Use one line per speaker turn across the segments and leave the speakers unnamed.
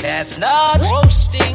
chestnut roasting.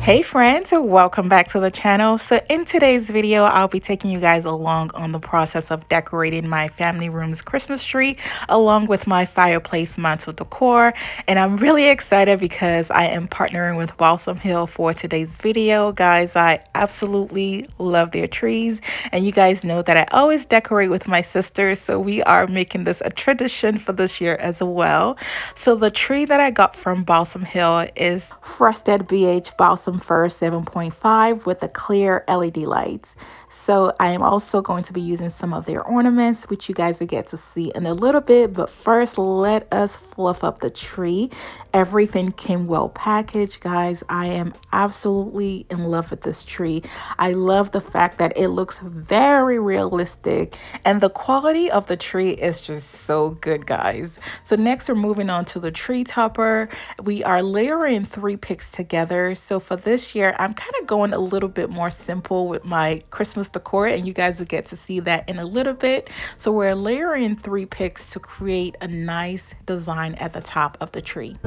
Hey friends, welcome back to the channel. So in today's video, I'll be taking you guys along on the process of decorating my family room's Christmas tree along with my fireplace mantle decor. And I'm really excited because I am partnering with Balsam Hill for today's video. Guys, I absolutely love their trees. And you guys know that I always decorate with my sisters. So we are making this a tradition for this year as well. So the tree that I got from Balsam Hill is Frosted BH Balsam Fir 7.5 with the clear LED lights. So I am also going to be using some of their ornaments, which you guys will get to see in a little bit. But first, let us fluff up the tree. Everything came well packaged, guys. I am absolutely in love with this tree. I love the fact that it looks very realistic and the quality of the tree is just so good, guys. So next we're moving on to the tree topper. We are layering 3 picks together. So for this year, I'm kind of going a little bit more simple with my Christmas decor, and you guys will get to see that in a little bit. So we're layering 3 picks to create a nice design at the top of the tree.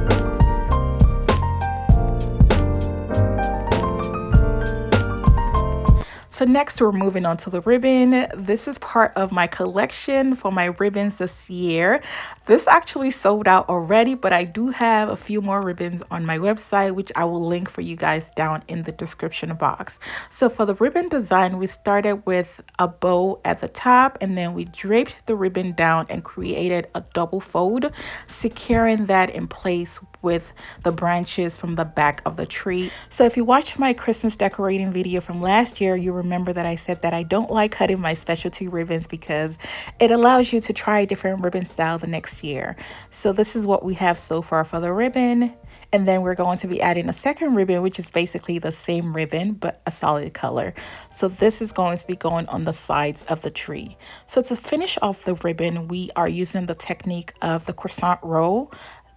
So next we're moving on to the ribbon. This is part of my collection for my ribbons this year. This actually sold out already, but I do have a few more ribbons on my website, which I will link for you guys down in the description box. So for the ribbon design, we started with a bow at the top, and then we draped the ribbon down and created a double fold, securing that in place with the branches from the back of the tree. So if you watched my Christmas decorating video from last year, you remember that I said that I don't like cutting my specialty ribbons because it allows you to try a different ribbon style the next year. So this is what we have so far for the ribbon. And then we're going to be adding a second ribbon, which is basically the same ribbon, but a solid color. So this is going to be going on the sides of the tree. So to finish off the ribbon, we are using the technique of the croissant roll.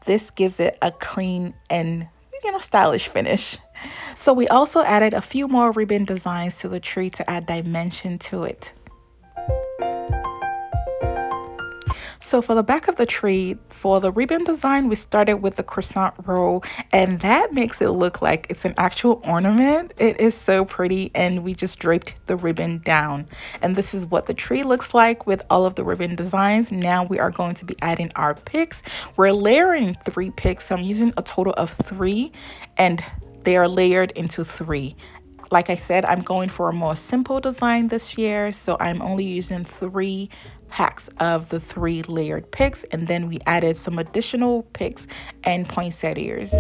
This gives it a clean and, stylish finish. So we also added a few more ribbon designs to the tree to add dimension to it. So for the back of the tree, for the ribbon design, we started with the croissant roll, and that makes it look like it's an actual ornament. It is so pretty, and we just draped the ribbon down. And this is what the tree looks like with all of the ribbon designs. Now we are going to be adding our picks. We're layering 3 picks, so I'm using a total of 3, and they are layered into 3. Like I said, I'm going for a more simple design this year, so I'm only using 3 packs of the 3 layered picks, and then we added some additional picks and poinsettias.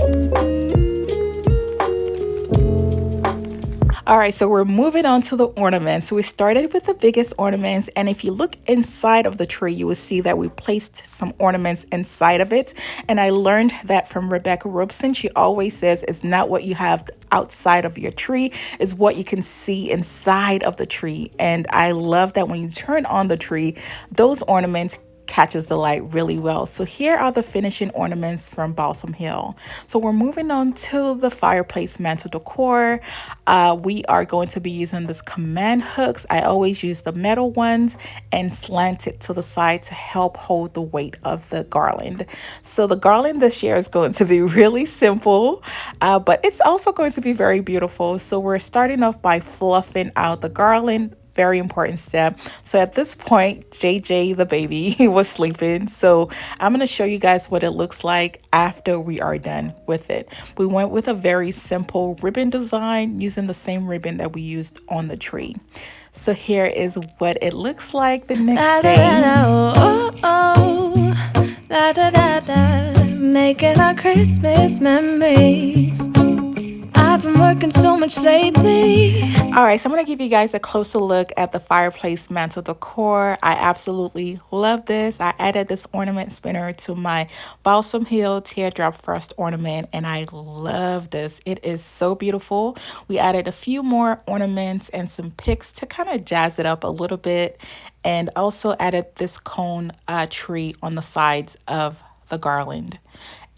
All right, so we're moving on to the ornaments. So we started with the biggest ornaments, and if you look inside of the tree, you will see that we placed some ornaments inside of it. And I learned that from Rebecca Robeson. She always says it's not what you have outside of your tree, is what you can see inside of the tree. And I love that when you turn on the tree, those ornaments catches the light really well. So here are the finishing ornaments from Balsam Hill. So we're moving on to the fireplace mantle decor. We are going to be using this command hooks. I always use the metal ones and slant it to the side to help hold the weight of the garland. So the garland this year is going to be really simple, but it's also going to be very beautiful. So we're starting off by fluffing out the garland. Very important step. So at this point, JJ the baby was sleeping, so I'm going to show you guys what it looks like after we are done with it. We went with a very simple ribbon design using the same ribbon that we used on the tree. So here is what it looks like the next day.
Making our Christmas memories. I've been working so much lately.
All right, so I'm going to give you guys a closer look at the fireplace mantle decor. I absolutely love this. I added this ornament spinner to my Balsam Hill teardrop frost ornament, and I love this. It is so beautiful. We added a few more ornaments and some picks to kind of jazz it up a little bit, and also added this cone tree on the sides of the garland.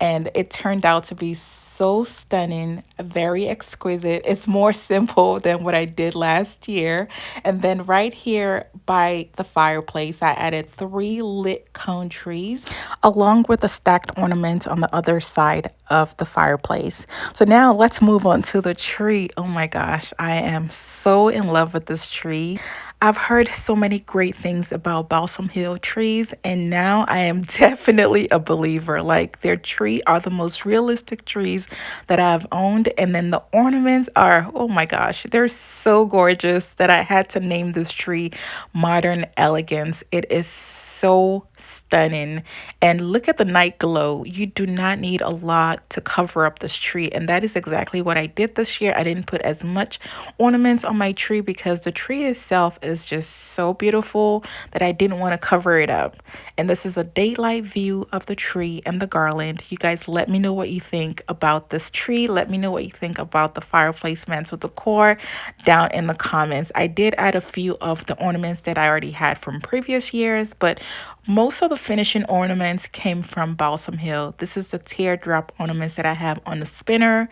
and it turned out to be so stunning, very exquisite. It's more simple than what I did last year. And then right here by the fireplace, I added 3 lit cone trees along with a stacked ornament on the other side of the fireplace. So now let's move on to the tree. Oh my gosh, I am so in love with this tree. I've heard so many great things about Balsam Hill trees, and now I am definitely a believer. Like, their tree are the most realistic trees that I've owned, and then the ornaments are, oh my gosh, they're so gorgeous that I had to name this tree Modern Elegance. It is so stunning, and look at the night glow. You do not need a lot to cover up this tree, and that is exactly what I did this year. I didn't put as much ornaments on my tree because the tree itself is just so beautiful that I didn't want to cover it up. And this is a daylight view of the tree and the garland. You guys, let me know what you think about this tree. Let me know what you think about the fireplace mantle decor down in the comments. I did add a few of the ornaments that I already had from previous years, but most of the finishing ornaments came from Balsam Hill. This is the teardrop ornaments that I have on the spinner.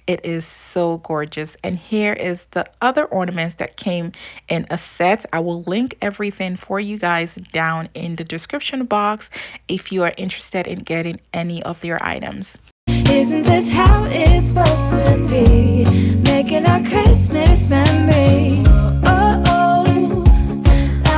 It is so gorgeous. And here is the other ornaments that came in a set. I will link everything for you guys down in the description box if you are interested in getting any of their items.
Isn't this how it's supposed to be? Making our Christmas memories. Oh,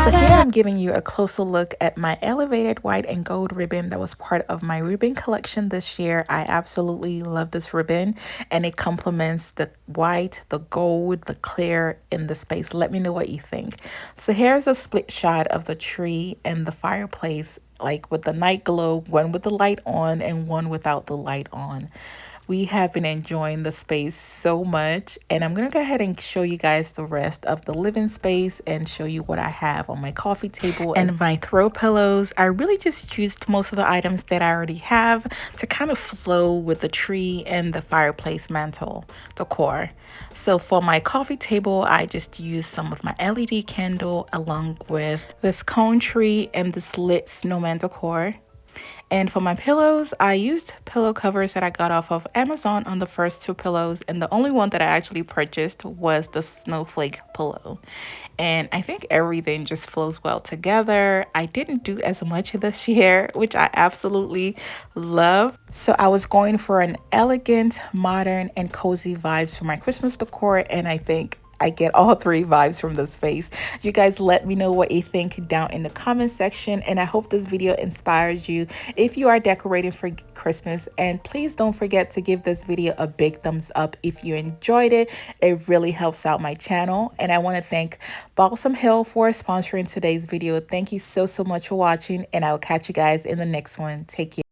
So here I'm giving you a closer look at my elevated white and gold ribbon that was part of my ribbon collection this year. I absolutely love this ribbon, and it complements the white, the gold, the clear in the space. Let me know what you think. So here's a split shot of the tree and the fireplace, like with the night glow, one with the light on and one without the light on. We have been enjoying the space so much, and I'm gonna go ahead and show you guys the rest of the living space and show you what I have on my coffee table and my throw pillows. I really just used most of the items that I already have to kind of flow with the tree and the fireplace mantle decor. So for my coffee table, I just used some of my LED candle along with this cone tree and this lit snowman decor. And for my pillows, I used pillow covers that I got off of Amazon on the first 2 pillows. And the only one that I actually purchased was the snowflake pillow. And I think everything just flows well together. I didn't do as much this year, which I absolutely love. So I was going for an elegant, modern, and cozy vibes for my Christmas decor. And I think I get all 3 vibes from this space. You guys, let me know what you think down in the comment section, and I hope this video inspires you if you are decorating for Christmas. And please don't forget to give this video a big thumbs up if you enjoyed it. It really helps out my channel. And I want to thank Balsam Hill for sponsoring today's video. Thank you so much for watching, and I will catch you guys in the next one. Take care.